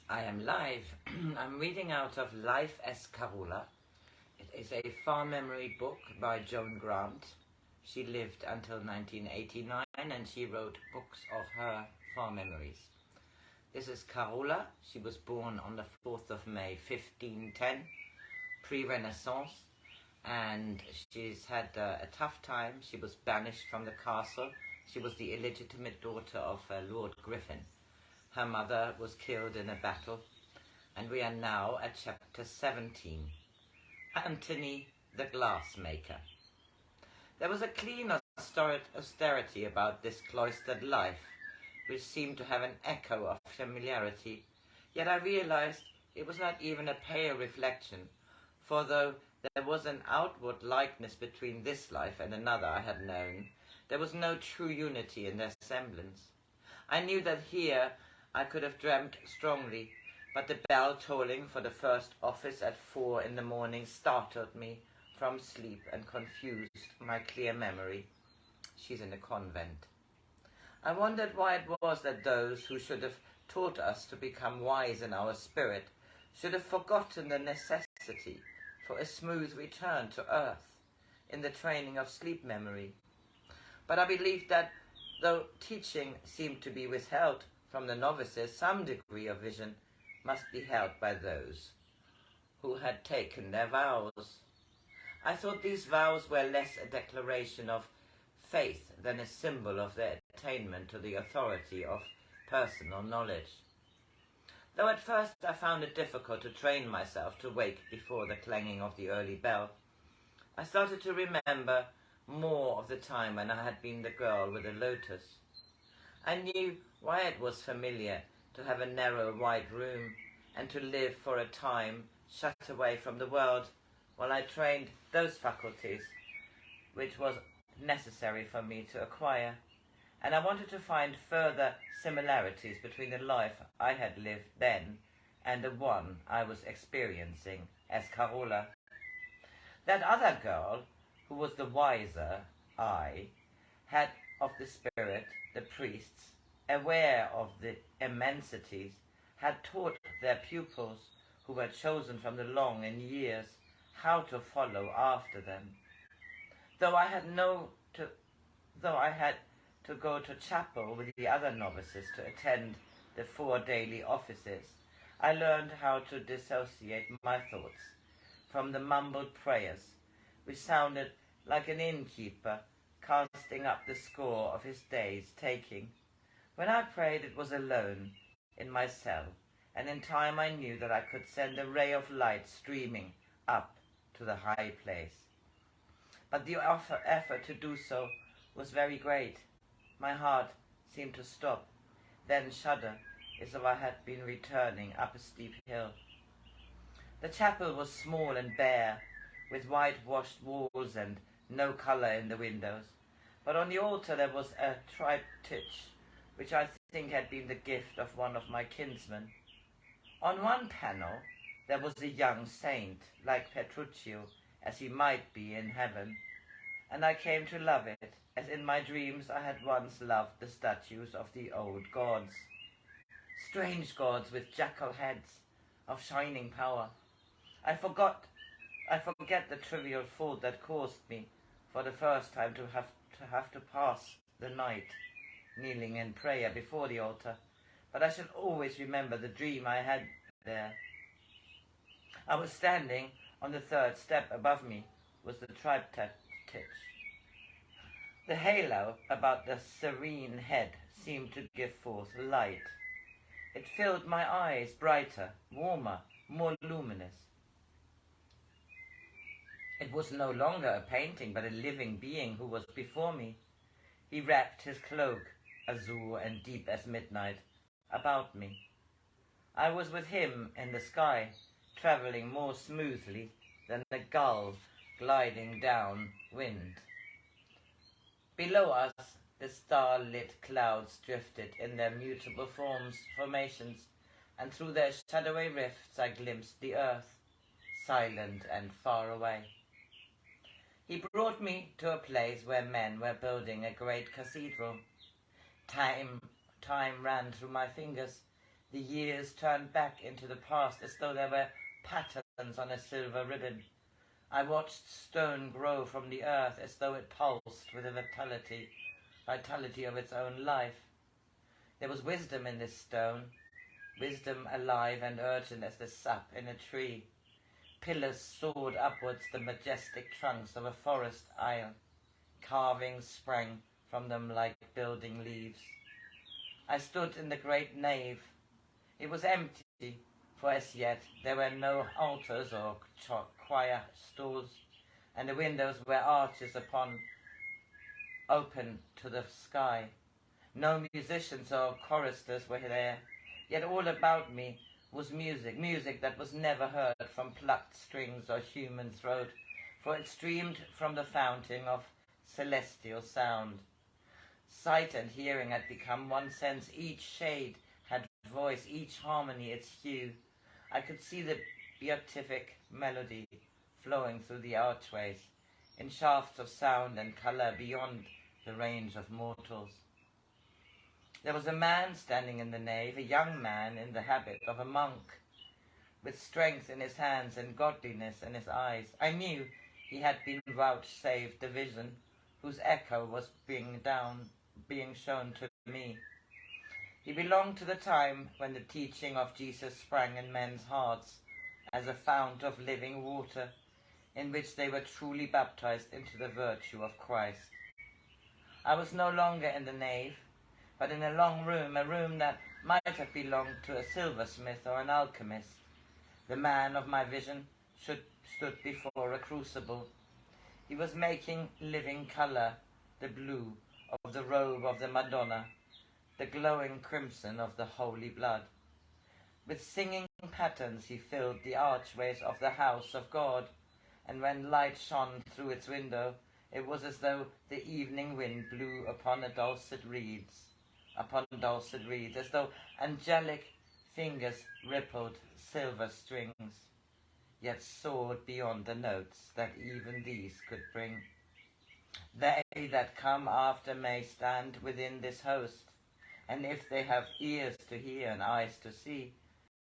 I am live. I'm reading out of Life as Carola. It is a farm memory book by Joan Grant. She lived until 1989 and she wrote books of her farm memories. This is Carola. She was born on the 4th of May 1510, pre-Renaissance, and she's had a tough time. She was banished from the castle. She was the illegitimate daughter of Lord Griffin. Her mother was killed in a battle, and we are now at chapter 17, Antony the Glassmaker. There was a clean austerity about this cloistered life, which seemed to have an echo of familiarity, yet I realized it was not even a pale reflection, for though there was an outward likeness between this life and another I had known, there was no true unity in their semblance. I knew that here I could have dreamt strongly, but the bell tolling for the first office at 4 in the morning startled me from sleep and confused my clear memory. She's in a convent. I wondered why it was that those who should have taught us to become wise in our spirit should have forgotten the necessity for a smooth return to earth in the training of sleep memory. But I believed that, though teaching seemed to be withheld from the novices, some degree of vision must be held by those who had taken their vows. I thought these vows were less a declaration of faith than a symbol of their attainment to the authority of personal knowledge. Though at first I found it difficult to train myself to wake before the clanging of the early bell, I started to remember more of the time when I had been the girl with the lotus. I knew why it was familiar to have a narrow white room and to live for a time shut away from the world while I trained those faculties which was necessary for me to acquire, and I wanted to find further similarities between the life I had lived then and the one I was experiencing as Carola. That other girl, who was the wiser I, had of the spirit, the priests, aware of the immensities, had taught their pupils, who were chosen from the long in years, how to follow after them. Though I had to go to chapel with the other novices to attend the 4 daily offices, I learned how to dissociate my thoughts from the mumbled prayers, which sounded like an innkeeper casting up the score of his day's taking. When I prayed, it was alone in my cell, and in time I knew that I could send a ray of light streaming up to the high place. But the effort to do so was very great. My heart seemed to stop, then shudder, as if I had been returning up a steep hill. The chapel was small and bare, with whitewashed walls and no colour in the windows, but on the altar there was a triptych, which I think had been the gift of one of my kinsmen. On one panel there was a young saint, like Petruchio, as he might be in heaven, and I came to love it, as in my dreams I had once loved the statues of the old gods. Strange gods with jackal heads, of shining power. I forget the trivial fault that caused me, for the first time, to have to pass the night kneeling in prayer before the altar, but I shall always remember the dream I had there. I was standing on the 3rd step. Above me was the triptych. The halo about the serene head seemed to give forth light. It filled my eyes brighter, warmer, more luminous. It was no longer a painting, but a living being who was before me. He wrapped his cloak, azure and deep as midnight, about me. I was with him in the sky, travelling more smoothly than a gull gliding down wind. Below us, the star-lit clouds drifted in their mutable formations, and through their shadowy rifts I glimpsed the earth, silent and far away. He brought me to a place where men were building a great cathedral. Time ran through my fingers, The years turned back into the past as though there were patterns on a silver ribbon. I watched stone grow from the earth as though it pulsed with a vitality of its own life. There was wisdom in this stone, wisdom alive and urgent as the sap in a tree. Pillars soared upwards the majestic trunks of a forest aisle. Carvings sprang from them like building leaves. I stood in the great nave. It was empty, for as yet there were no altars or choir stalls, and the windows were arches open to the sky. No musicians or choristers were there, yet all about me was music, music that was never heard from plucked strings or human throat, for it streamed from the fountain of celestial sound. Sight and hearing had become one sense. Each shade had voice, each harmony its hue. I could see the beatific melody flowing through the archways, in shafts of sound and colour beyond the range of mortals. There was a man standing in the nave, a young man in the habit of a monk, with strength in his hands and godliness in his eyes. I knew he had been vouchsafed a vision, whose echo was being shown to me. He belonged to the time when the teaching of Jesus sprang in men's hearts as a fount of living water, in which they were truly baptized into the virtue of Christ. I was no longer in the nave, but in a long room, a room that might have belonged to a silversmith or an alchemist. The man of my vision stood before a crucible. He was making living colour, the blue of the robe of the Madonna, the glowing crimson of the holy blood. With singing patterns he filled the archways of the house of God, and when light shone through its window, it was as though the evening wind blew upon dulcet reeds, as though angelic fingers rippled silver strings, yet soared beyond the notes that even these could bring. They that come after may stand within this host, and if they have ears to hear and eyes to see,